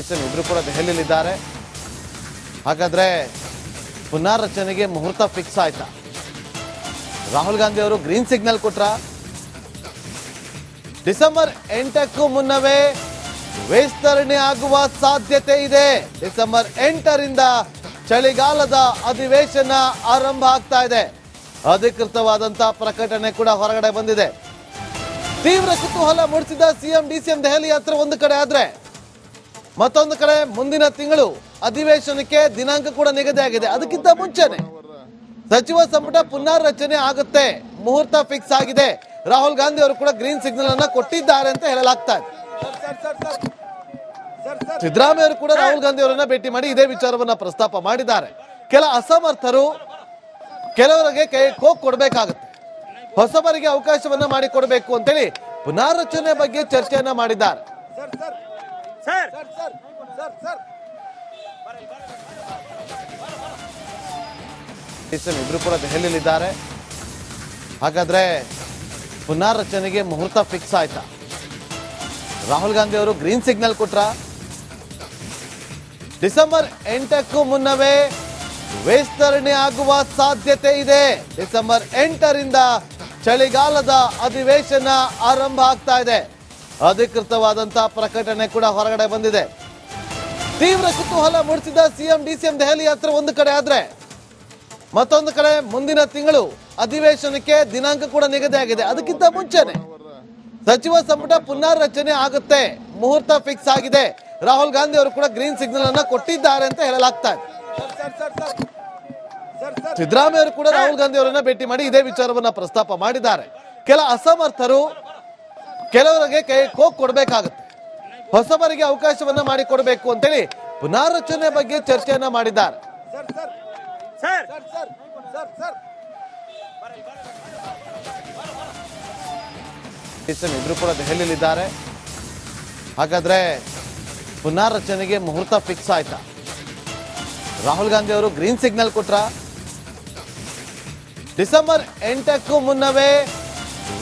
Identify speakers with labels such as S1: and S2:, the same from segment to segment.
S1: ಇಬ್ರು ಕೂಡ ದೆಹಲಿಯಲ್ಲಿದ್ದಾರೆ. ಹಾಗಾದ್ರೆ ಪುನರ್ರಚನೆಗೆ ಮುಹೂರ್ತ ಫಿಕ್ಸ್ ಆಯ್ತಾ? ರಾಹುಲ್ ಗಾಂಧಿ ಅವರು ಗ್ರೀನ್ ಸಿಗ್ನಲ್ ಕೊಟ್ರ? ಡಿಸೆಂಬರ್ 8ಕ್ಕೂ ಮುನ್ನವೇ ವಿಸ್ತರಣೆ ಆಗುವ ಸಾಧ್ಯತೆ ಇದೆ. ಡಿಸೆಂಬರ್ 8ರಿಂದ ಚಳಿಗಾಲದ ಅಧಿವೇಶನ ಆರಂಭ ಆಗ್ತಾ ಇದೆ. ಅಧಿಕೃತವಾದಂತಹ ಪ್ರಕಟಣೆ ಕೂಡ ಹೊರಗಡೆ ಬಂದಿದೆ. ತೀವ್ರ ಕುತೂಹಲ ಮೂಡಿಸಿದ ಸಿಎಂ ಡಿಸಿಎಂ ದೆಹಲಿ ಯಾತ್ರೆ ಒಂದು ಕಡೆ ಆದ್ರೆ, ಮತ್ತೊಂದು ಕಡೆ ಮುಂದಿನ ತಿಂಗಳು ಅಧಿವೇಶನಕ್ಕೆ ದಿನಾಂಕ ಕೂಡ ನಿಗದಿಯಾಗಿದೆ. ಅದಕ್ಕಿಂತ ಮುಂಚೆನೆ ಸಚಿವ ಸಂಪುಟ ಪುನರ್ರಚನೆ ಆಗುತ್ತೆ, ಮುಹೂರ್ತ ಫಿಕ್ಸ್ ಆಗಿದೆ. ರಾಹುಲ್ ಗಾಂಧಿ ಅವರು ಕೂಡ ಗ್ರೀನ್ ಸಿಗ್ನಲ್ ಅನ್ನ ಕೊಟ್ಟಿದ್ದಾರೆ ಅಂತ ಹೇಳಲಾಗ್ತಾ ಇದೆ. ಸಿದ್ದರಾಮಯ್ಯ ಅವರು ಕೂಡ ರಾಹುಲ್ ಗಾಂಧಿ ಅವರನ್ನ ಭೇಟಿ ಮಾಡಿ ಇದೇ ವಿಚಾರವನ್ನ ಪ್ರಸ್ತಾಪ ಮಾಡಿದ್ದಾರೆ. ಕೆಲ ಅಸಮರ್ಥರು ಕೆಲವರಿಗೆ ಕೈ ಕೋಕ್ ಕೊಡಬೇಕಾಗುತ್ತೆ, ಹೊಸಬರಿಗೆ ಅವಕಾಶವನ್ನ ಮಾಡಿಕೊಡ್ಬೇಕು ಅಂತೇಳಿ ಪುನರ್ರಚನೆ ಬಗ್ಗೆ ಚರ್ಚೆಯನ್ನ ಮಾಡಿದ್ದಾರೆ. ಇಬ್ರು ಕೂಡ ದೆಹಲಿಯಲ್ಲಿದ್ದಾರೆ. ಹಾಗಾದ್ರೆ ಪುನರ್ರಚನೆಗೆ ಮುಹೂರ್ತ ಫಿಕ್ಸ್ ಆಯ್ತಾ? ರಾಹುಲ್ ಗಾಂಧಿ ಅವರು ಗ್ರೀನ್ ಸಿಗ್ನಲ್ ಕೊಟ್ರ? ಡಿಸೆಂಬರ್ 8ಕ್ಕೂ ಮುನ್ನವೇ ವಿಸ್ತರಣೆ ಆಗುವ ಸಾಧ್ಯತೆ ಇದೆ. ಡಿಸೆಂಬರ್ 8ರಿಂದ ಚಳಿಗಾಲದ ಅಧಿವೇಶನ ಆರಂಭ ಆಗ್ತಾ ಇದೆ. ಅಧಿಕೃತವಾದಂತಹ ಪ್ರಕಟಣೆ ಕೂಡ ಹೊರಗಡೆ ಬಂದಿದೆ. ತೀವ್ರ ಕುತೂಹಲ ಮೂಡಿಸಿದ ಸಿಎಂ ಡಿಸಿಎಂ ದೆಹಲಿ ಯಾತ್ರೆ ಒಂದು ಕಡೆ ಆದ್ರೆ, ಮತ್ತೊಂದು ಕಡೆ ಮುಂದಿನ ತಿಂಗಳು ಅಧಿವೇಶನಕ್ಕೆ ದಿನಾಂಕ ಕೂಡ ನಿಗದಿಯಾಗಿದೆ. ಅದಕ್ಕಿಂತ ಮುಂಚೆನೆ ಸಚಿವ ಸಂಪುಟ ಪುನರ್ರಚನೆ ಆಗುತ್ತೆ, ಮುಹೂರ್ತ ಫಿಕ್ಸ್ ಆಗಿದೆ. ರಾಹುಲ್ ಗಾಂಧಿ ಅವರು ಕೂಡ ಗ್ರೀನ್ ಸಿಗ್ನಲ್ ಅನ್ನ ಕೊಟ್ಟಿದ್ದಾರೆ ಅಂತ ಹೇಳಲಾಗ್ತಾ ಇದೆ. ಸಿದ್ದರಾಮಯ್ಯ ಅವರು ಕೂಡ ರಾಹುಲ್ ಗಾಂಧಿ ಅವರನ್ನ ಭೇಟಿ ಮಾಡಿ ಇದೇ ವಿಚಾರವನ್ನ ಪ್ರಸ್ತಾಪ ಮಾಡಿದ್ದಾರೆ. ಕೆಲ ಅಸಮರ್ಥರು ಕೆಲವರಿಗೆ ಕೈ ಕೋಕ್ ಕೊಡಬೇಕಾಗುತ್ತೆ, ಹೊಸಬರಿಗೆ ಅವಕಾಶವನ್ನ ಮಾಡಿಕೊಡ್ಬೇಕು ಅಂತೇಳಿ ಪುನರ್ರಚನೆ ಬಗ್ಗೆ ಚರ್ಚೆಯನ್ನ ಮಾಡಿದ್ದಾರೆ. ಇಬ್ರು ಕೂಡ ದೆಹಲಿಯಲ್ಲಿದ್ದಾರೆ. ಹಾಗಾದ್ರೆ ಪುನರ್ರಚನೆಗೆ ಮುಹೂರ್ತ ಫಿಕ್ಸ್ ಆಯ್ತಾ? ರಾಹುಲ್ ಗಾಂಧಿ ಅವರು ಗ್ರೀನ್ ಸಿಗ್ನಲ್ ಕೊಟ್ರ? ಡಿಸೆಂಬರ್ 8ಕ್ಕೂ ಮುನ್ನವೇ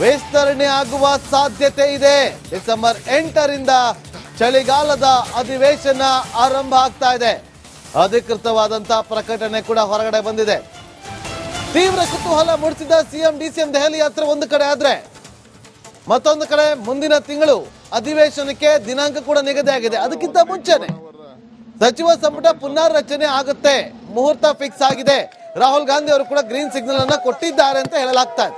S1: ವಿಸ್ತರಣೆ ಆಗುವ ಸಾಧ್ಯತೆ ಇದೆ. ಡಿಸೆಂಬರ್ 8ರಿಂದ ಚಳಿಗಾಲದ ಅಧಿವೇಶನ ಆರಂಭ ಆಗ್ತಾ ಇದೆ. ಅಧಿಕೃತವಾದಂತಹ ಪ್ರಕಟಣೆ ಕೂಡ ಹೊರಗಡೆ ಬಂದಿದೆ. ತೀವ್ರ ಕುತೂಹಲ ಮೂಡಿಸಿದ ಸಿಎಂ ಡಿಸಿಎಂ ದೆಹಲಿ ಯಾತ್ರೆ ಒಂದು ಕಡೆ ಆದ್ರೆ, ಮತ್ತೊಂದು ಕಡೆ ಮುಂದಿನ ತಿಂಗಳು ಅಧಿವೇಶನಕ್ಕೆ ದಿನಾಂಕ ಕೂಡ ನಿಗದಿಯಾಗಿದೆ. ಅದಕ್ಕಿಂತ ಮುಂಚೆನೆ ಸಚಿವ ಸಂಪುಟ ಪುನರ್ರಚನೆ ಆಗುತ್ತೆ, ಮುಹೂರ್ತ ಫಿಕ್ಸ್ ಆಗಿದೆ. ರಾಹುಲ್ ಗಾಂಧಿ ಅವರು ಕೂಡ ಗ್ರೀನ್ ಸಿಗ್ನಲ್ ಅನ್ನ ಕೊಟ್ಟಿದ್ದಾರೆ ಅಂತ ಹೇಳಲಾಗ್ತಾ ಇದೆ.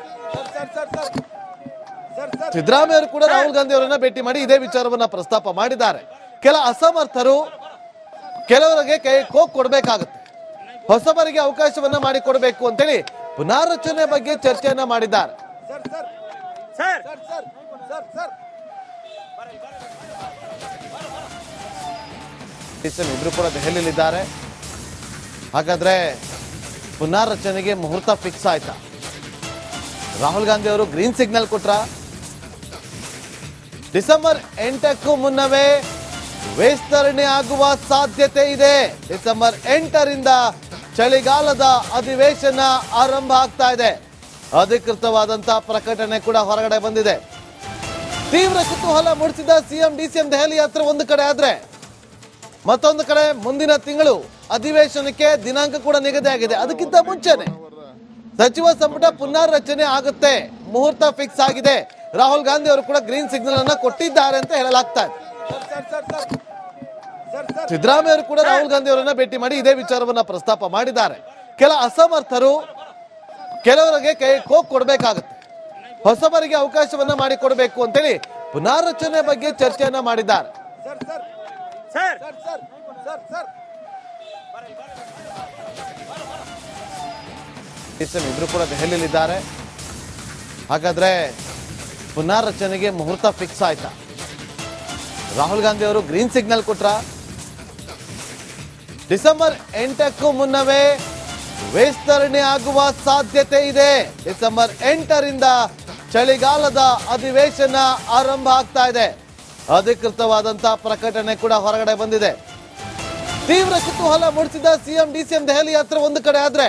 S1: ಸಿದ್ದರಾಮಯ್ಯ ಅವರು ಕೂಡ ರಾಹುಲ್ ಗಾಂಧಿ ಅವರನ್ನ ಭೇಟಿ ಮಾಡಿ ಇದೇ ವಿಚಾರವನ್ನ ಪ್ರಸ್ತಾಪ ಮಾಡಿದ್ದಾರೆ. ಕೆಲ ಅಸಮರ್ಥರು ಕೆಲವರಿಗೆ ಕೈ ಕೋಕ್ ಕೊಡಬೇಕಾಗುತ್ತೆ, ಹೊಸಬರಿಗೆ ಅವಕಾಶವನ್ನ ಮಾಡಿಕೊಡ್ಬೇಕು ಅಂತೇಳಿ ಪುನರ್ರಚನೆ ಬಗ್ಗೆ ಚರ್ಚೆಯನ್ನ ಮಾಡಿದ್ದಾರೆ. ಇಬ್ರು ಕೂಡ ದೆಹಲಿಯಲ್ಲಿದ್ದಾರೆ. ಹಾಗಾದ್ರೆ ಪುನರ್ರಚನೆಗೆ ಮುಹೂರ್ತ ಫಿಕ್ಸ್ ಆಯ್ತಾ? ರಾಹುಲ್ ಗಾಂಧಿ ಅವರು ಗ್ರೀನ್ ಸಿಗ್ನಲ್ ಕೊಟ್ರ? ಡಿಸೆಂಬರ್ 8ಕ್ಕೂ ಮುನ್ನವೇ ವಿಸ್ತರಣೆ ಆಗುವ ಸಾಧ್ಯತೆ ಇದೆ. ಡಿಸೆಂಬರ್ 8ರಿಂದ ಚಳಿಗಾಲದ ಅಧಿವೇಶನ ಆರಂಭ ಆಗ್ತಾ ಇದೆ. ಅಧಿಕೃತವಾದಂತಹ ಪ್ರಕಟಣೆ ಕೂಡ ಹೊರಗಡೆ ಬಂದಿದೆ. ತೀವ್ರ ಕುತೂಹಲ ಮೂಡಿಸಿದ ಸಿಎಂ ಡಿಸಿಎಂ ದೆಹಲಿ ಯಾತ್ರೆ ಒಂದು ಕಡೆ ಆದ್ರೆ, ಮತ್ತೊಂದು ಕಡೆ ಮುಂದಿನ ತಿಂಗಳು ಅಧಿವೇಶನಕ್ಕೆ ದಿನಾಂಕ ಕೂಡ ನಿಗದಿಯಾಗಿದೆ. ಅದಕ್ಕಿಂತ ಮುಂಚೆನೆ ಸಚಿವ ಸಂಪುಟ ಪುನರ್ರಚನೆ ಆಗುತ್ತೆ, ಮುಹೂರ್ತ ಫಿಕ್ಸ್ ಆಗಿದೆ. ರಾಹುಲ್ ಗಾಂಧಿ ಅವರು ಕೂಡ ಗ್ರೀನ್ ಸಿಗ್ನಲ್ ಅನ್ನ ಕೊಟ್ಟಿದ್ದಾರೆ ಅಂತ ಹೇಳಲಾಗ್ತಾ ಇದೆ. ಸಿದ್ದರಾಮಯ್ಯ ಅವರು ಕೂಡ ರಾಹುಲ್ ಗಾಂಧಿ ಅವರನ್ನ ಭೇಟಿ ಮಾಡಿ ಇದೇ ವಿಚಾರವನ್ನ ಪ್ರಸ್ತಾಪ ಮಾಡಿದ್ದಾರೆ. ಕೆಲ ಅಸಮರ್ಥರು ಕೆಲವರಿಗೆ ಕೈ ಕೋಕ್ ಕೊಡಬೇಕಾಗುತ್ತೆ, ಹೊಸಬರಿಗೆ ಅವಕಾಶವನ್ನ ಮಾಡಿಕೊಡ್ಬೇಕು ಅಂತೇಳಿ ಪುನರ್ರಚನೆ ಬಗ್ಗೆ ಚರ್ಚೆಯನ್ನ ಮಾಡಿದ್ದಾರೆ. ಇಬ್ರು ಕೂಡ ದೆಹಲಿಯಲ್ಲಿದ್ದಾರೆ. ಹಾಗಾದ್ರೆ ಪುನರ್ರಚನೆಗೆ ಮುಹೂರ್ತ ಫಿಕ್ಸ್ ಆಯ್ತಾ? ರಾಹುಲ್ ಗಾಂಧಿ ಅವರು ಗ್ರೀನ್ ಸಿಗ್ನಲ್ ಕೊಟ್ರ? ಡಿಸೆಂಬರ್ 8ಕ್ಕೂ ಮುನ್ನವೇ ವಿಸ್ತರಣೆ ಆಗುವ ಸಾಧ್ಯತೆ ಇದೆ. ಡಿಸೆಂಬರ್ 8ರಿಂದ ಚಳಿಗಾಲದ ಅಧಿವೇಶನ ಆರಂಭ ಆಗ್ತಾ ಇದೆ. ಅಧಿಕೃತವಾದಂತಹ ಪ್ರಕಟಣೆ ಕೂಡ ಹೊರಗಡೆ ಬಂದಿದೆ. ತೀವ್ರ ಕುತೂಹಲ ಮೂಡಿಸಿದ ಸಿಎಂ ಡಿಸಿಎಂ ದೆಹಲಿ ಯಾತ್ರೆ ಒಂದು ಕಡೆ ಆದ್ರೆ,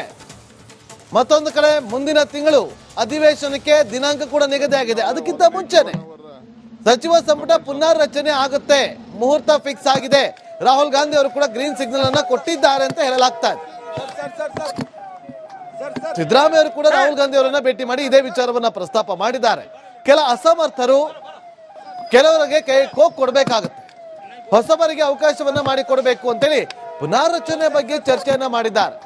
S1: ಮತ್ತೊಂದು ಕಡೆ ಮುಂದಿನ ತಿಂಗಳು ಅಧಿವೇಶನಕ್ಕೆ ದಿನಾಂಕ ಕೂಡ ನಿಗದಿಯಾಗಿದೆ. ಅದಕ್ಕಿಂತ ಮುಂಚೆನೆ ಸಚಿವ ಸಂಪುಟ ಪುನರ್ರಚನೆ ಆಗುತ್ತೆ, ಮುಹೂರ್ತ ಫಿಕ್ಸ್ ಆಗಿದೆ. ರಾಹುಲ್ ಗಾಂಧಿ ಅವರು ಕೂಡ ಗ್ರೀನ್ ಸಿಗ್ನಲ್ ಅನ್ನ ಕೊಟ್ಟಿದ್ದಾರೆ ಅಂತ ಹೇಳಲಾಗ್ತಾ ಇದೆ. ಸಿದ್ದರಾಮಯ್ಯ ಅವರು ಕೂಡ ರಾಹುಲ್ ಗಾಂಧಿ ಅವರನ್ನ ಭೇಟಿ ಮಾಡಿ ಇದೇ ವಿಚಾರವನ್ನ ಪ್ರಸ್ತಾಪ ಮಾಡಿದ್ದಾರೆ. ಕೆಲ ಅಸಮರ್ಥರು ಕೆಲವರಿಗೆ ಕೈ ಕೋಕ್ ಕೊಡಬೇಕಾಗುತ್ತೆ, ಹೊಸಬರಿಗೆ ಅವಕಾಶವನ್ನ ಮಾಡಿಕೊಡಬೇಕು ಅಂತೇಳಿ ಪುನಾರಚನೆ ಬಗ್ಗೆ ಚರ್ಚೆಯನ್ನ ಮಾಡಿದ್ದಾರೆ.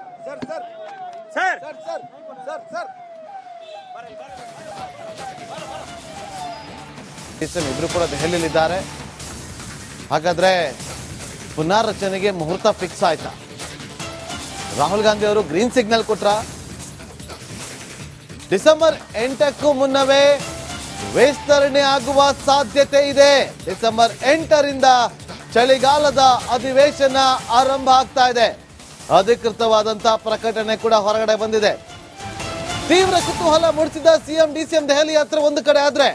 S1: ಇಬ್ರು ಕೂಡ ದೆಹಲಿಯಲ್ಲಿದ್ದಾರೆ. ಹಾಗಾದ್ರೆ ಪುನಾರಚನೆಗೆ ಮುಹೂರ್ತ ಫಿಕ್ಸ್ ಆಯ್ತಾ? ರಾಹುಲ್ ಗಾಂಧಿ ಅವರು ಗ್ರೀನ್ ಸಿಗ್ನಲ್ ಕೊಟ್ರ? ಡಿಸೆಂಬರ್ 8ಕ್ಕೂ ಮುನ್ನವೇ ವಿಸ್ತರಣೆ ಆಗುವ ಸಾಧ್ಯತೆ ಇದೆ. ಡಿಸೆಂಬರ್ 8ರಿಂದ ಚಳಿಗಾಲದ ಅಧಿವೇಶನ ಆರಂಭ ಆಗ್ತಾ ಇದೆ. ಅಧಿಕೃತವಾದಂತಹ ಪ್ರಕಟಣೆ ಕೂಡ ಹೊರಗಡೆ ಬಂದಿದೆ. ತೀವ್ರ ಕುತೂಹಲ ಮೂಡಿಸಿದ ಸಿಎಂ ಡಿಸಿಎಂ ದೆಹಲಿ ಯಾತ್ರೆ ಒಂದು ಕಡೆ ಆದ್ರೆ,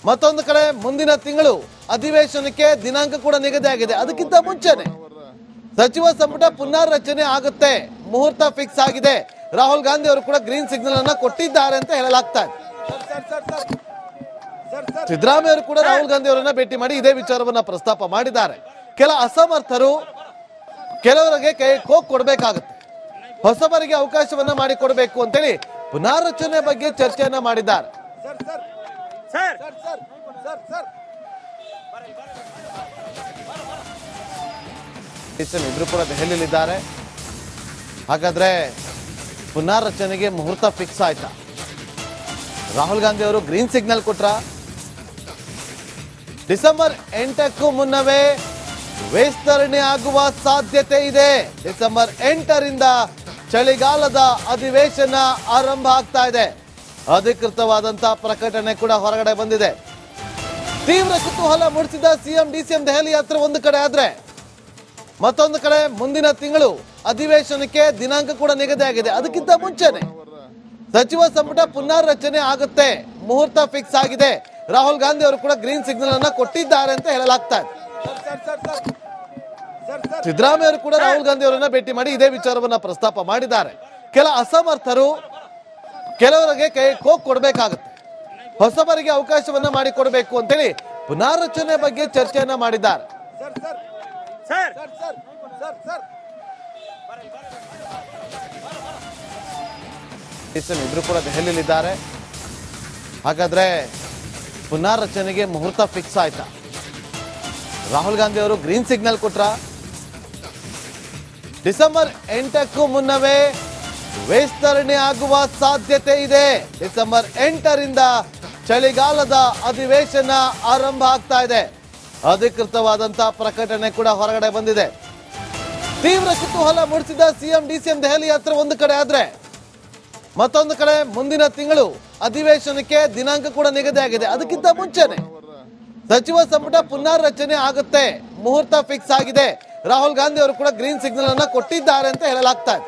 S1: ಮತ್ತೊಂದು ಕಡೆ ಮುಂದಿನ ತಿಂಗಳು ಅಧಿವೇಶನಕ್ಕೆ ದಿನಾಂಕ ಕೂಡ ನಿಗದಿ ಆಗಿದೆ. ಅದಕ್ಕಿಂತ ಮುಂಚೆನೆ ಸಚಿವ ಸಂಪುಟ ಪುನರ್ರಚನೆ ಆಗುತ್ತೆ, ಮುಹೂರ್ತ ಫಿಕ್ಸ್ ಆಗಿದೆ. ರಾಹುಲ್ ಗಾಂಧಿ ಅವರು ಕೂಡ ಗ್ರೀನ್ ಸಿಗ್ನಲ್ ಅನ್ನ ಕೊಟ್ಟಿದ್ದಾರೆ ಅಂತ ಹೇಳಲಾಗ್ತಾ ಇದೆ. ಸಿದ್ದರಾಮಯ್ಯ ಅವರು ಕೂಡ ರಾಹುಲ್ ಗಾಂಧಿ ಅವರನ್ನ ಭೇಟಿ ಮಾಡಿ ಇದೇ ವಿಚಾರವನ್ನ ಪ್ರಸ್ತಾಪ ಮಾಡಿದ್ದಾರೆ. ಕೆಲ ಅಸಮರ್ಥರು ಕೆಲವರಿಗೆ ಕೈ ಕೋಕ್ ಕೊಡಬೇಕಾಗುತ್ತೆ, ಹೊಸಬರಿಗೆ ಅವಕಾಶವನ್ನ ಮಾಡಿಕೊಡಬೇಕು ಅಂತೇಳಿ ಪುನಾರಚನೆ ಬಗ್ಗೆ ಚರ್ಚೆಯನ್ನ ಮಾಡಿದ್ದಾರೆ. ಇಬ್ರು ಕೂಡ ದೆಹಲಿಯಲ್ಲಿದ್ದಾರೆ. ಹಾಗಾದ್ರೆ ಪುನಾರಚನೆಗೆ ಮುಹೂರ್ತ ಫಿಕ್ಸ್ ಆಯ್ತಾ? ರಾಹುಲ್ ಗಾಂಧಿ ಅವರು ಗ್ರೀನ್ ಸಿಗ್ನಲ್ ಕೊಟ್ರ? ಡಿಸೆಂಬರ್ 8ಕ್ಕೂ ಮುನ್ನವೇ ವಿಸ್ತರಣೆ ಆಗುವ ಸಾಧ್ಯತೆ ಇದೆ. ಡಿಸೆಂಬರ್ 8ರಿಂದ ಚಳಿಗಾಲದ ಅಧಿವೇಶನ ಆರಂಭ ಆಗ್ತಾ ಇದೆ. ಅಧಿಕೃತವಾದಂತಹ ಪ್ರಕಟಣೆ ಕೂಡ ಹೊರಗಡೆ ಬಂದಿದೆ. ತೀವ್ರ ಕುತೂಹಲ ಮೂಡಿಸಿದ ಸಿಎಂ ಡಿಸಿಎಂ ದೆಹಲಿ ಯಾತ್ರೆ ಒಂದು ಕಡೆ ಆದ್ರೆ, ಮತ್ತೊಂದು ಕಡೆ ಮುಂದಿನ ತಿಂಗಳು ಅಧಿವೇಶನಕ್ಕೆ ದಿನಾಂಕ ಕೂಡ ನಿಗದಿ ಆಗಿದೆ. ಅದಕ್ಕಿಂತ ಮುಂಚೆನೆ ಸಚಿವ ಸಂಪುಟ ಪುನರ್ರಚನೆ ಆಗುತ್ತೆ, ಮುಹೂರ್ತ ಫಿಕ್ಸ್ ಆಗಿದೆ. ರಾಹುಲ್ ಗಾಂಧಿ ಅವರು ಕೂಡ ಗ್ರೀನ್ ಸಿಗ್ನಲ್ ಅನ್ನ ಕೊಟ್ಟಿದ್ದಾರೆ ಅಂತ ಹೇಳಲಾಗ್ತಾ ಇದೆ. ಸಿದ್ದರಾಮಯ್ಯ ಅವರು ಕೂಡ ರಾಹುಲ್ ಗಾಂಧಿ ಅವರನ್ನ ಭೇಟಿ ಮಾಡಿ ಇದೇ ವಿಚಾರವನ್ನ ಪ್ರಸ್ತಾಪ ಮಾಡಿದ್ದಾರೆ. ಕೆಲ ಅಸಮರ್ಥರು ಕೆಲವರಿಗೆ ಕೈ ಕೋಕ್ ಕೊಡಬೇಕಾಗುತ್ತೆ, ಹೊಸಬರಿಗೆ ಅವಕಾಶವನ್ನ ಮಾಡಿಕೊಡಬೇಕು ಅಂತೇಳಿ ಪುನಾರಚನೆ ಬಗ್ಗೆ ಚರ್ಚೆಯನ್ನ ಮಾಡಿದ್ದಾರೆ. ಇಬ್ರು ಕೂಡ ದೆಹಲಿಯಲ್ಲಿದ್ದಾರೆ. ಹಾಗಾದ್ರೆ ಪುನಾರಚನೆಗೆ ಮುಹೂರ್ತ ಫಿಕ್ಸ್ ಆಯ್ತಾ? ರಾಹುಲ್ ಗಾಂಧಿ ಅವರು ಗ್ರೀನ್ ಸಿಗ್ನಲ್ ಕೊಟ್ರ? ಡಿಸೆಂಬರ್ 8ಕ್ಕೂ ಮುನ್ನವೇ ವಿಸ್ತರಣೆ ಆಗುವ ಸಾಧ್ಯತೆ ಇದೆ. ಡಿಸೆಂಬರ್ 8ರಿಂದ ಚಳಿಗಾಲದ ಅಧಿವೇಶನ ಆರಂಭ ಆಗ್ತಾ ಇದೆ. ಅಧಿಕೃತವಾದಂತಹ ಪ್ರಕಟಣೆ ಕೂಡ ಹೊರಗಡೆ ಬಂದಿದೆ. ತೀವ್ರ ಕುತೂಹಲ ಮೂಡಿಸಿದ ಸಿಎಂ ಡಿಸಿಎಂ ದೆಹಲಿ ಯಾತ್ರೆ ಒಂದು ಕಡೆ ಆದ್ರೆ, ಮತ್ತೊಂದು ಕಡೆ ಮುಂದಿನ ತಿಂಗಳು ಅಧಿವೇಶನಕ್ಕೆ ದಿನಾಂಕ ಕೂಡ ನಿಗದಿ ಆಗಿದೆ. ಅದಕ್ಕಿಂತ ಮುಂಚೆನೆ ಸಚಿವ ಸಂಪುಟ ಪುನರ್ರಚನೆ ಆಗುತ್ತೆ, ಮುಹೂರ್ತ ಫಿಕ್ಸ್ ಆಗಿದೆ. ರಾಹುಲ್ ಗಾಂಧಿ ಅವರು ಕೂಡ ಗ್ರೀನ್ ಸಿಗ್ನಲ್ ಅನ್ನ ಕೊಟ್ಟಿದ್ದಾರೆ ಅಂತ ಹೇಳಲಾಗ್ತಾ ಇದೆ.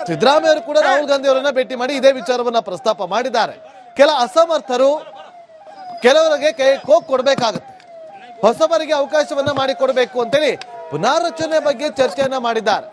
S1: ಸಿದ್ದರಾಮಯ್ಯ ಅವರು ಕೂಡ ರಾಹುಲ್ ಗಾಂಧಿ ಅವರನ್ನ ಭೇಟಿ ಮಾಡಿ ಇದೇ ವಿಚಾರವನ್ನ ಪ್ರಸ್ತಾಪ ಮಾಡಿದ್ದಾರೆ. ಕೆಲ ಅಸಮರ್ಥರು ಕೆಲವರಿಗೆ ಕೈ ಕೋಕ್ ಕೊಡಬೇಕಾಗುತ್ತೆ, ಹೊಸಬರಿಗೆ ಅವಕಾಶವನ್ನ ಮಾಡಿಕೊಡಬೇಕು ಅಂತೇಳಿ ಪುನಾರಚನೆ ಬಗ್ಗೆ ಚರ್ಚೆಯನ್ನ ಮಾಡಿದ್ದಾರೆ.